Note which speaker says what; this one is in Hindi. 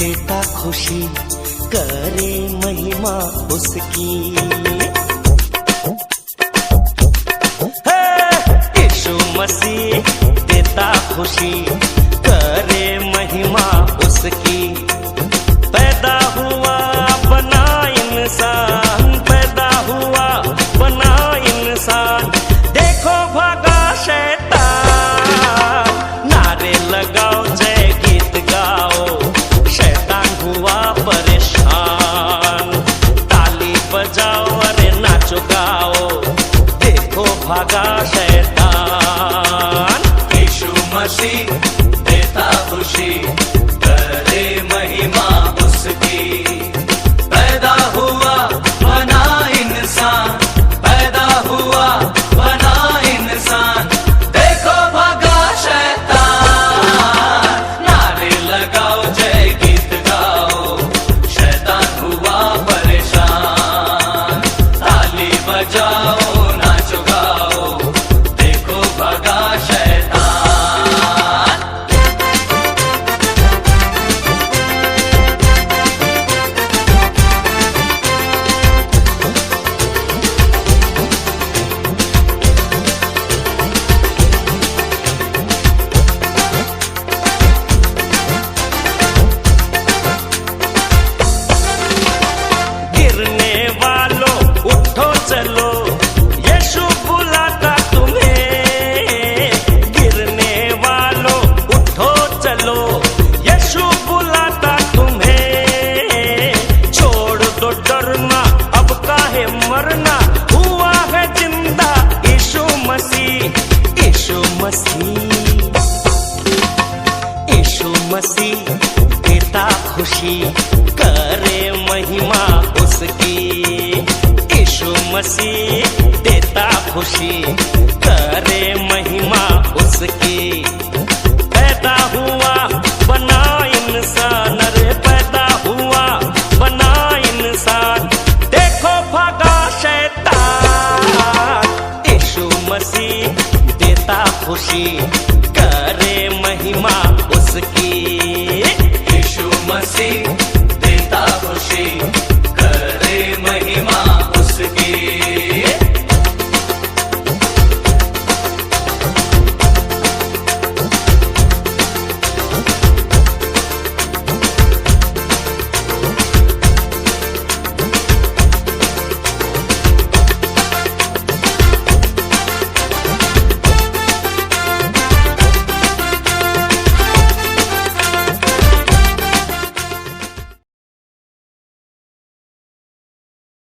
Speaker 1: देता खुशी, करे महिमा उसकी। यीशु मसीह देता खुशी, करे महिमा उसकी। पैदा हुआ बना इंसान, पैदा हुआ बना इंसान, देखो भागा शैतान। नारे लगाओ जय गीत गाओ, शैतान हुआ परेशान। ताली बजाओ अरे नाचो गाओ, देखो भागा शैतान।
Speaker 2: यीशु मसीह देता खुशी, करे महिमा उसकी। पैदा हुआ बना इंसान, पैदा हुआ बना इंसान, देखो भागा शैतान। नारे लगाओ जय गीत गाओ, शैतान हुआ परेशान। ताली बजाओ नाचो गाओ, देखो भागा शैतान।
Speaker 1: गिरने वालों उठो चलो, यीशु बुलाता तुम्हें। गिरने वालों उठो चलो, यीशु बुलाता तुम्हें। छोड़ दो डरना, अब काहे मरना, हुआ है जिंदा यीशु मसीह। यीशु मसीह, यीशु मसीह देता खुशी, करे महिमा उसकी। यीशु मसीह देता खुशी, करे महिमा उसकी। पैदा हुआ बना इंसान, अरे पैदा हुआ बना इंसान, देखो भागा शैतान। यीशु मसीह देता खुशी, करे महिमा उसकी।
Speaker 2: यीशु मसीह